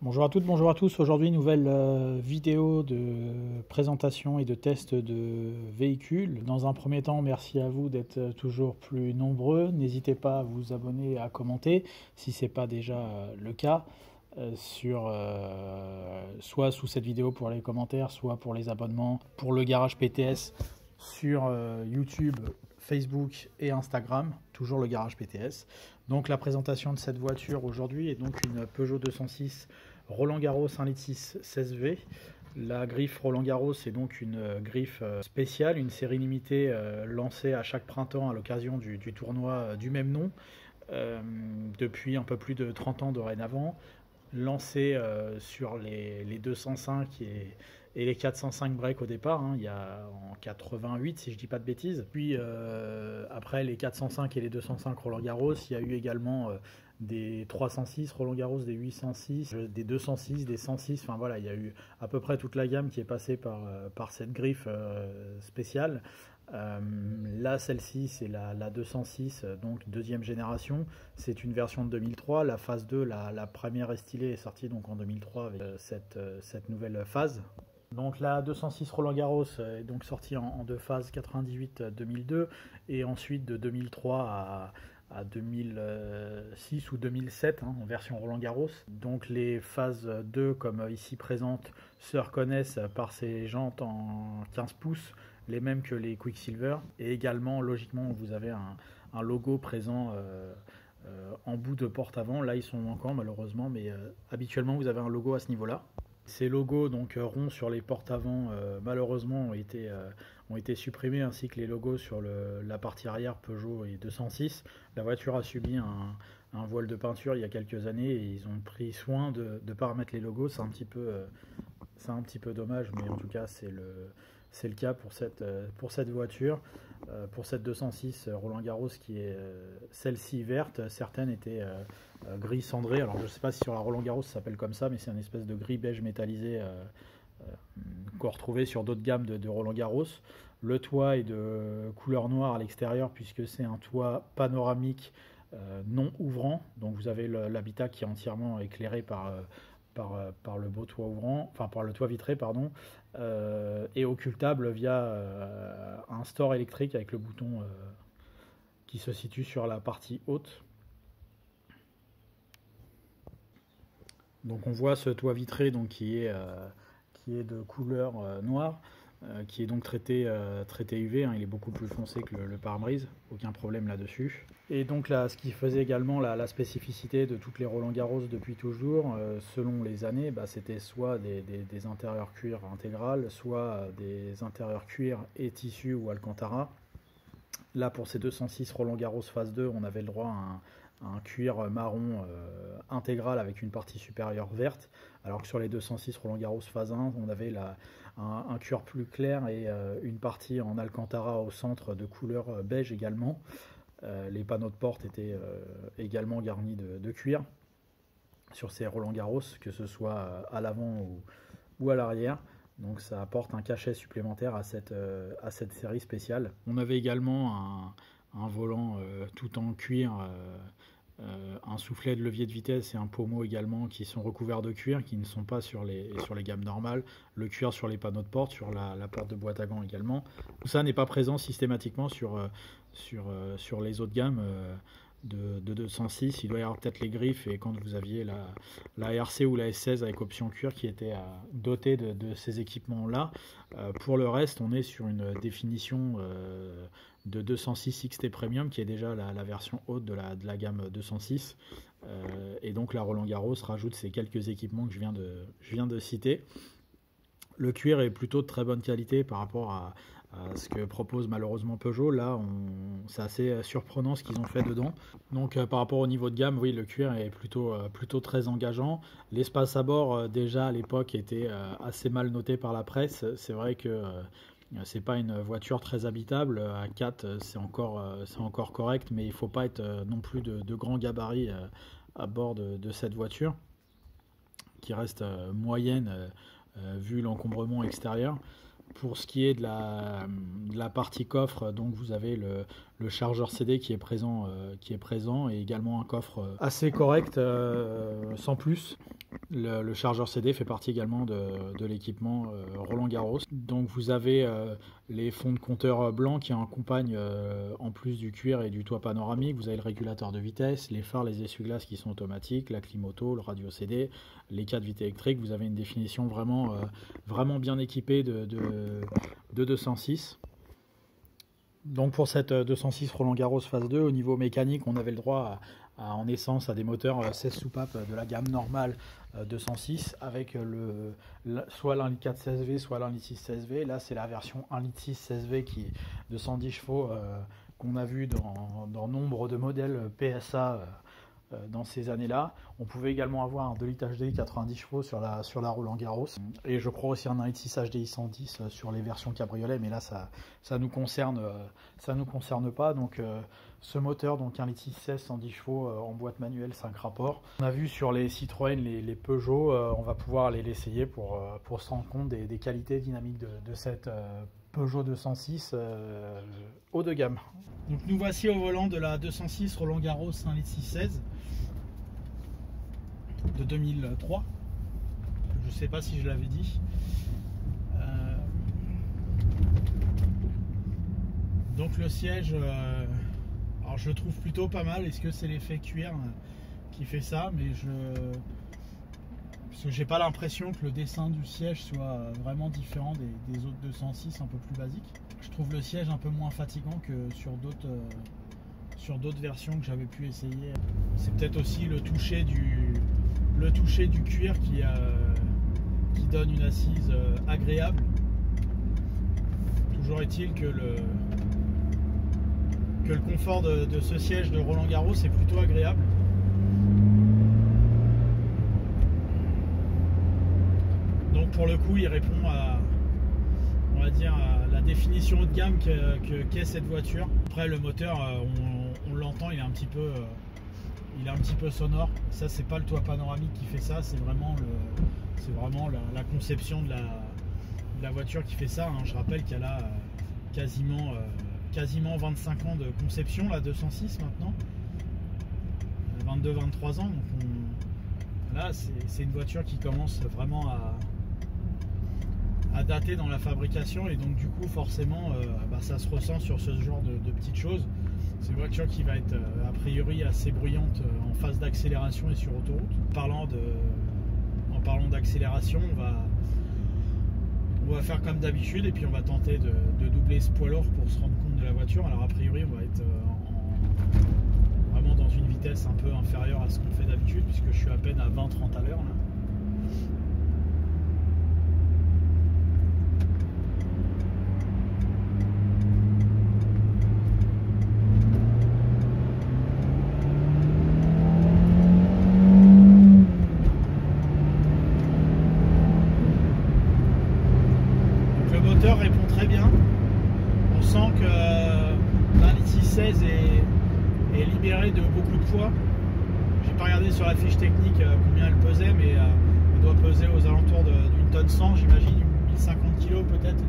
Bonjour à toutes, bonjour à tous. Aujourd'hui, nouvelle vidéo de présentation et de test de véhicules. Dans un premier temps, merci à vous d'être toujours plus nombreux. N'hésitez pas à vous abonner et à commenter si ce n'est pas déjà le cas. Soit sous cette vidéo pour les commentaires, soit pour les abonnements pour le garage PTS sur YouTube, Facebook et Instagram, toujours le garage PTS. Donc la présentation de cette voiture aujourd'hui est donc une Peugeot 206 Roland Garros 1,6 litre 16V. La griffe Roland Garros est donc une griffe spéciale, une série limitée lancée à chaque printemps à l'occasion du tournoi du même nom, depuis un peu plus de 30 ans dorénavant, lancée sur les 205 et les 405 breaks au départ, il y a en 88 si je dis pas de bêtises. Puis après les 405 et les 205 Roland Garros, il y a eu également des 306 Roland Garros, des 806, des 206, des 106, enfin voilà, il y a eu à peu près toute la gamme qui est passée par cette griffe spéciale. Là, celle-ci, c'est la 206, donc deuxième génération. C'est une version de 2003. La phase 2, la première stylée est sortie donc en 2003 avec cette nouvelle phase. Donc la 206 Roland Garros est donc sortie en deux phases, 98-2002, et ensuite de 2003 à 2006 ou 2007 en version Roland Garros. Donc les phases 2, comme ici présentes, se reconnaissent par ces jantes en 15 pouces, les mêmes que les Quicksilver. Et également, logiquement, vous avez un logo présent en bout de porte avant. Là, ils sont manquants malheureusement, mais habituellement, vous avez un logo à ce niveau-là. Ces logos donc ronds sur les portes avant malheureusement ont été supprimés, ainsi que les logos sur la partie arrière Peugeot et 206. La voiture a subi un voile de peinture il y a quelques années et ils ont pris soin de ne pas remettre les logos. C'est un petit peu dommage, mais en tout cas c'est le cas pour cette voiture. Pour cette 206 Roland Garros qui est celle-ci verte, certaines étaient gris cendré. Alors je ne sais pas si sur la Roland Garros ça s'appelle comme ça, mais c'est une espèce de gris beige métallisé qu'on retrouvait sur d'autres gammes de Roland Garros. Le toit est de couleur noire à l'extérieur puisque c'est un toit panoramique non ouvrant. Donc vous avez l'habitat qui est entièrement éclairé par le beau toit ouvrant, enfin par le toit vitré, pardon, et occultable via un store électrique avec le bouton qui se situe sur la partie haute. Donc on voit ce toit vitré donc, qui est de couleur noire, qui est donc traité UV, il est beaucoup plus foncé que le pare-brise, aucun problème là-dessus. Et donc là, ce qui faisait également la spécificité de toutes les Roland Garros depuis toujours, selon les années, c'était soit des intérieurs cuir intégral, soit des intérieurs cuir et tissu ou alcantara. Là, pour ces 206 Roland Garros phase 2, on avait le droit à un cuir marron intégral avec une partie supérieure verte, alors que sur les 206 Roland Garros phase 1, on avait un cuir plus clair et une partie en alcantara au centre de couleur beige également. Les panneaux de porte étaient également garnis de cuir sur ces Roland Garros, que ce soit à l'avant ou à l'arrière. Donc ça apporte un cachet supplémentaire à cette série spéciale. On avait également un volant tout en cuir, un soufflet de levier de vitesse et un pommeau également qui sont recouverts de cuir, qui ne sont pas sur les gammes normales. Le cuir sur les panneaux de porte, sur la porte de boîte à gants également. Tout ça n'est pas présent systématiquement sur les autres gammes de 206. Il doit y avoir peut-être les griffes, et quand vous aviez la RC ou la S16 avec option cuir qui était dotée de ces équipements-là. Pour le reste, on est sur une définition de 206 XT Premium qui est déjà la version haute de la gamme 206. Et donc la Roland Garros rajoute ces quelques équipements que je viens de citer. Le cuir est plutôt de très bonne qualité par rapport à ce que propose malheureusement Peugeot. Là, c'est assez surprenant ce qu'ils ont fait dedans. Donc par rapport au niveau de gamme, oui, le cuir est plutôt très engageant. L'espace à bord, déjà à l'époque, était assez mal noté par la presse. C'est vrai que c'est pas une voiture très habitable. À 4, c'est encore correct, mais il ne faut pas être non plus de grands gabarits à bord de cette voiture, qui reste moyenne vu l'encombrement extérieur. Pour ce qui est de la partie coffre, donc vous avez le chargeur CD qui est présent et également un coffre assez correct, sans plus. Le chargeur CD fait partie également de l'équipement Roland Garros. Donc vous avez les fonds de compteur blancs qui accompagnent en plus du cuir et du toit panoramique. Vous avez le régulateur de vitesse, les phares, les essuie-glaces qui sont automatiques, la clim auto, le radio CD, les 4 vitres électriques. Vous avez une définition vraiment bien équipée de 206. Donc pour cette 206 Roland Garros phase 2, au niveau mécanique, on avait le droit en essence à des moteurs 16 soupapes de la gamme normale 206 avec soit l'1,4 litre 16V, soit l'1,6 litre 16V. Là, c'est la version 1,6 litre 16V qui est de 110 chevaux qu'on a vu dans nombre de modèles PSA dans ces années-là. On pouvait également avoir un 2 litres HDI 90 chevaux sur la Roland Garros. Et je crois aussi un 1,6 litre HDI 110 sur les versions cabriolet, mais là, ça nous concerne pas. Donc, ce moteur, donc 1,6 litre 16, 110 chevaux en boîte manuelle, 5 rapports. On a vu sur les Citroën, les Peugeot, on va pouvoir aller l'essayer pour se rendre compte des qualités dynamiques de cette Peugeot 206 haut de gamme. Donc nous voici au volant de la 206 Roland Garros 1,6 litre 16 de 2003. Je ne sais pas si je l'avais dit. Donc le siège, alors je le trouve plutôt pas mal. Est-ce que c'est l'effet cuir qui fait ça? Mais parce que j'ai pas l'impression que le dessin du siège soit vraiment différent des autres 206 un peu plus basiques. Je trouve le siège un peu moins fatigant que sur d'autres versions que j'avais pu essayer. C'est peut-être aussi le toucher du cuir qui donne une assise agréable. Toujours est-il que le confort de ce siège de Roland Garros est plutôt agréable. Donc pour le coup, il répond à la définition haut de gamme qu'est cette voiture. Après, le moteur, on l'entend, il est un petit peu sonore. Ça, c'est pas le toit panoramique qui fait ça, c'est vraiment la conception de la voiture qui fait ça. Je rappelle qu'elle a quasiment 25 ans de conception, la 206 maintenant, 22-23 ans. Donc là, c'est une voiture qui commence vraiment à dater dans la fabrication, et donc du coup forcément ça se ressent sur ce genre de petites choses. C'est une voiture qui va être a priori assez bruyante en phase d'accélération et sur autoroute. En parlant d'accélération, on va faire comme d'habitude et puis on va tenter de doubler ce poids lourd pour se rendre compte de la voiture. Alors a priori on va être vraiment dans une vitesse un peu inférieure à ce qu'on fait d'habitude, puisque je suis à peine à 20-30 à l'heure là. Répond très bien. On sent que la 16 est libérée de beaucoup de poids. J'ai pas regardé sur la fiche technique combien elle pesait, mais elle doit peser aux alentours d'une tonne 100, j'imagine, 1050 kg peut-être,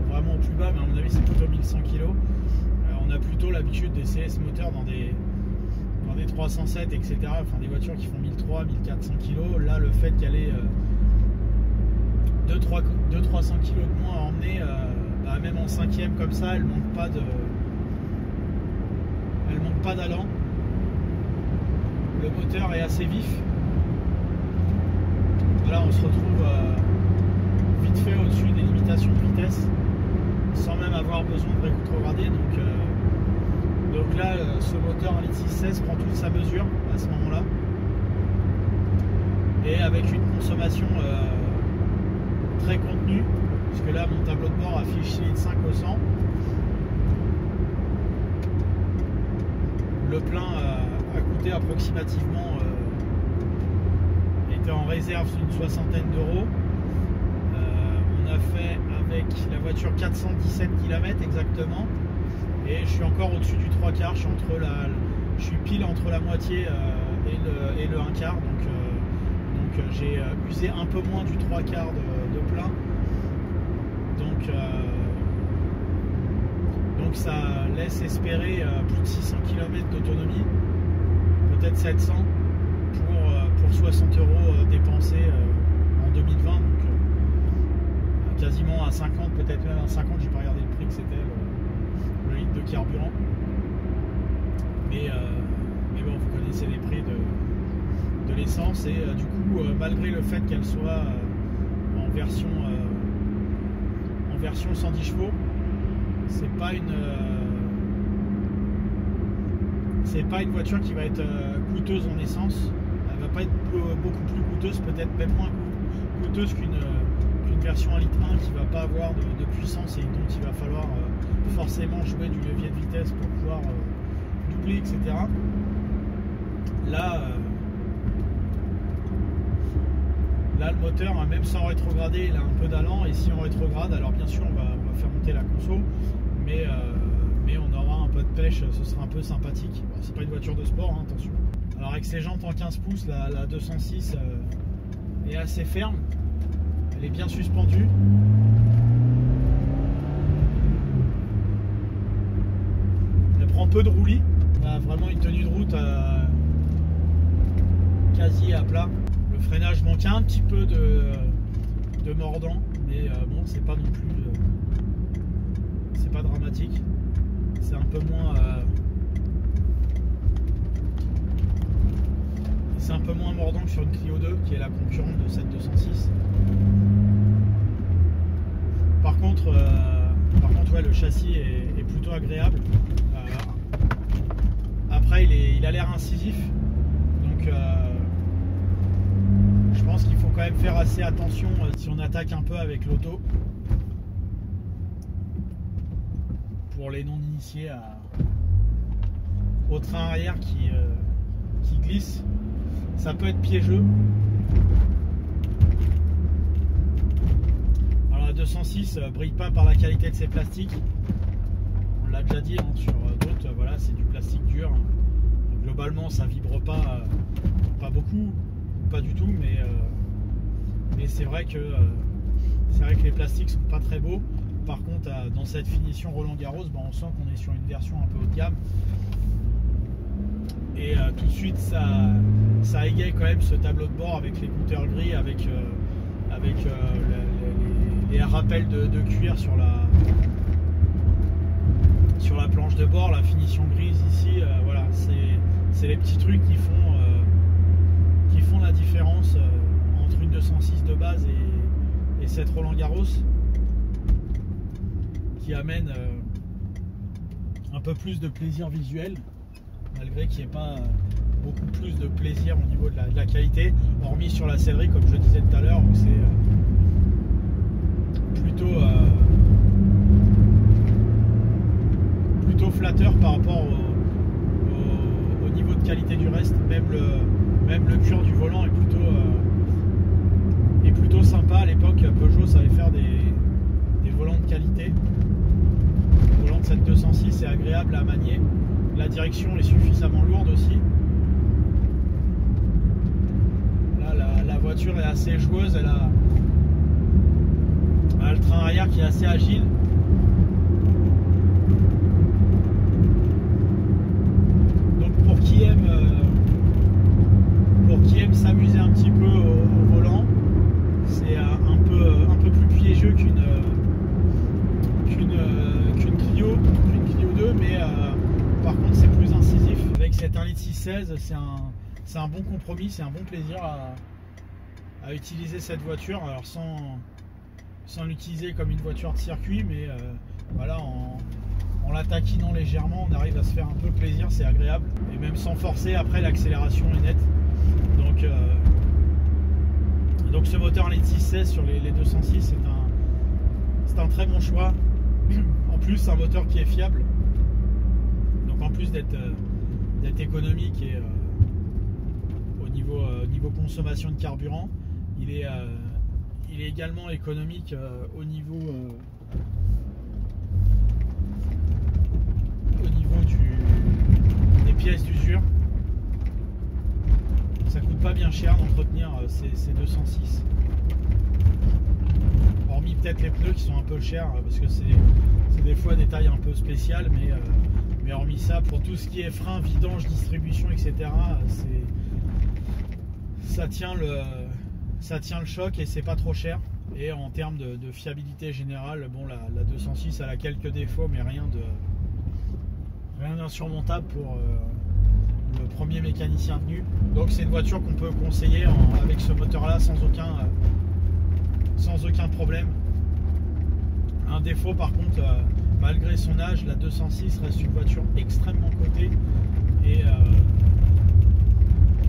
vraiment au plus bas, mais à mon avis c'est plutôt 1100 kg. On a plutôt l'habitude d'essayer ce moteur dans des 307, etc. Enfin des voitures qui font 1300, 1400 kg. Là, le fait qu'elle ait 200-300 kg de moins à emmener, même en cinquième comme ça, elle manque pas d'allant. Le moteur est assez vif. Voilà, on se retrouve vite fait au-dessus des limitations de vitesse, sans même avoir besoin de rétrograder. Donc là, ce moteur 1,6 litre 16 prend toute sa mesure à ce moment-là, et avec une consommation très contenue, puisque là mon tableau de bord affiche 6 litres 5 au 100. Le plein a coûté approximativement, était en réserve une soixantaine d'euros. On a fait avec la voiture 417 km exactement, et je suis encore au-dessus du 3/4. Je suis pile entre la moitié et le 1/4, donc j'ai usé un peu moins du 3/4 de plein. Donc ça laisse espérer plus de 600 km d'autonomie, peut-être 700 pour 60 € dépenses. lancé en 2020, donc quasiment à 50, peut-être même à 50, j'ai pas regardé le prix que c'était le litre de carburant. Mais bon, vous connaissez les prix de l'essence, et du coup, malgré le fait qu'elle soit en version 110 chevaux, c'est pas une voiture qui va être coûteuse en essence. Elle va pas être beaucoup plus coûteuse, peut-être même moins coûteuse qu'une version 1,1 litre qui va pas avoir de puissance et dont il va falloir forcément jouer du levier de vitesse pour pouvoir doubler, etc. Là, le moteur, même sans rétrograder, il a un peu d'allant, et si on rétrograde, alors bien sûr on va faire monter la conso, mais on aura un peu de pêche, ce sera un peu sympathique. Bon, c'est pas une voiture de sport, hein, attention. Alors avec ses jantes en 15 pouces, la 206 est assez ferme, elle est bien suspendue. Elle prend peu de roulis, on a vraiment une tenue de route quasi à plat. Le freinage manque un petit peu de mordant, mais bon, c'est pas non plus c'est pas dramatique, c'est un peu moins mordant que sur une Clio 2 qui est la concurrente de cette 206. Par contre ouais, le châssis est plutôt agréable. Après il a l'air incisif, donc je pense qu'il faut quand même faire assez attention si on attaque un peu avec l'auto. Pour les non-initiés au train arrière qui glisse, ça peut être piégeux. Alors la 206 brille pas par la qualité de ses plastiques. On l'a déjà dit, hein, sur d'autres, voilà, c'est du plastique dur. Globalement, ça vibre pas beaucoup, pas du tout, mais c'est vrai que les plastiques sont pas très beaux. Par contre, dans cette finition Roland Garros, on sent qu'on est sur une version un peu haut de gamme, et tout de suite ça égaye quand même ce tableau de bord avec l'écouteur gris, avec les rappels de cuir sur la planche de bord, la finition grise ici. Voilà, c'est les petits trucs qui font la différence entre une 206 de base et cette Roland Garros, qui amène un peu plus de plaisir visuel, malgré qu'il n'y ait pas beaucoup plus de plaisir au niveau de la qualité, hormis sur la sellerie, comme je disais tout à l'heure, où c'est plutôt flatteur par rapport au niveau de qualité du reste. Même le cuir du volant est plutôt sympa. À l'époque, Peugeot savait faire des volants de qualité. Le volant de cette 206 est agréable à manier. La direction est suffisamment lourde aussi. Là, la voiture est assez joueuse. Elle a le train arrière qui est assez agile. Donc pour qui aime s'amuser un petit peu au volant, c'est un peu plus piégeux qu'une Clio 2, mais par contre c'est plus incisif. Avec cette 1,6 litre 16, c'est un bon compromis, c'est un bon plaisir à utiliser cette voiture, alors sans l'utiliser comme une voiture de circuit, mais voilà, en la taquinant légèrement, on arrive à se faire un peu plaisir, c'est agréable, et même sans forcer. Après, l'accélération est nette, donc ce moteur 1,6 litre 16 sur les 206, c'est un très bon choix. En plus, c'est un moteur qui est fiable, donc en plus d'être économique et au niveau consommation de carburant, il est également économique au niveau des pièces d'usure. Ça coûte pas bien cher d'entretenir ces 206, hormis peut-être les pneus qui sont un peu chers, parce que c'est des fois des tailles un peu spéciales, mais hormis ça, pour tout ce qui est frein, vidange, distribution, etc., ça tient ça tient le choc et c'est pas trop cher. Et en termes de fiabilité générale, bon, la 206 elle a quelques défauts, mais rien d'insurmontable pour le premier mécanicien venu. Donc c'est une voiture qu'on peut conseiller avec ce moteur là sans aucun problème. Un défaut par contre, malgré son âge, la 206 reste une voiture extrêmement cotée et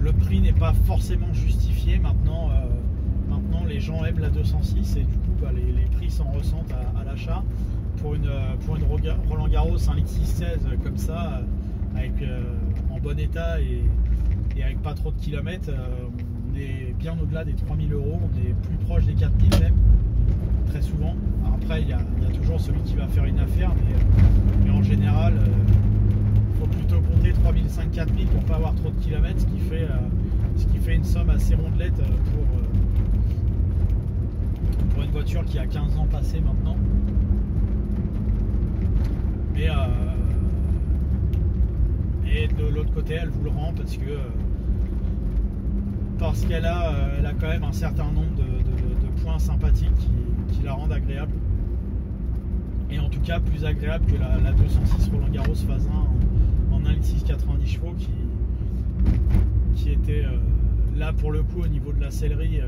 le prix n'est pas forcément justifié. Maintenant les gens aiment la 206 et du coup les prix s'en ressentent à l'achat. Pour une Roland Garros, un litre 616 comme ça, avec, en bon état et avec pas trop de kilomètres, on est bien au-delà des 3000 €, on est plus proche des 4000 même, très souvent. Alors après il y a toujours celui qui va faire une affaire, mais en général il faut plutôt compter 3500-4000 pour pas avoir trop de kilomètres, ce qui fait une somme assez rondelette pour une voiture qui a 15 ans passé maintenant. Et de l'autre côté elle vous le rend parce qu'elle a quand même un certain nombre de points sympathiques qui la rendent agréable, et en tout cas plus agréable que la 206 Roland Garros phase 1 en 1,6 90 chevaux qui était là pour le coup au niveau de la sellerie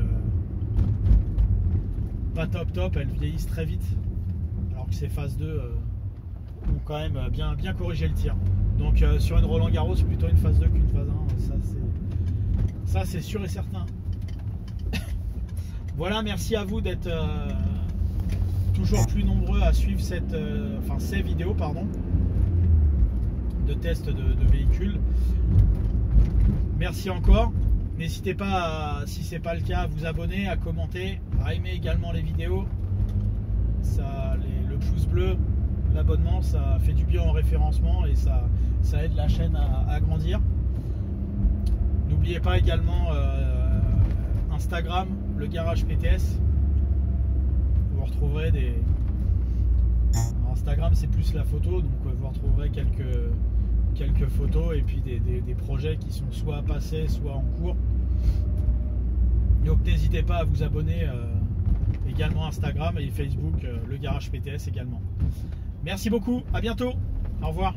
pas top. Elles vieillissent très vite alors que ces phase 2 ont quand même bien corrigé le tir. Donc sur une Roland Garros, plutôt une phase 2 qu'une phase 1, ça c'est sûr et certain. Voilà, merci à vous d'être toujours plus nombreux à suivre ces vidéos de tests de véhicules. Merci encore. N'hésitez pas, si ce n'est pas le cas, à vous abonner, à commenter, à aimer également les vidéos. Le pouce bleu, l'abonnement, ça fait du bien en référencement et ça aide la chaîne à grandir. N'oubliez pas également Instagram, le garage PTS. Vous retrouverez Instagram c'est plus la photo, donc vous retrouverez quelques photos et puis des projets qui sont soit passés soit en cours. Donc n'hésitez pas à vous abonner également Instagram et Facebook, le garage PTS également. Merci beaucoup, à bientôt, au revoir.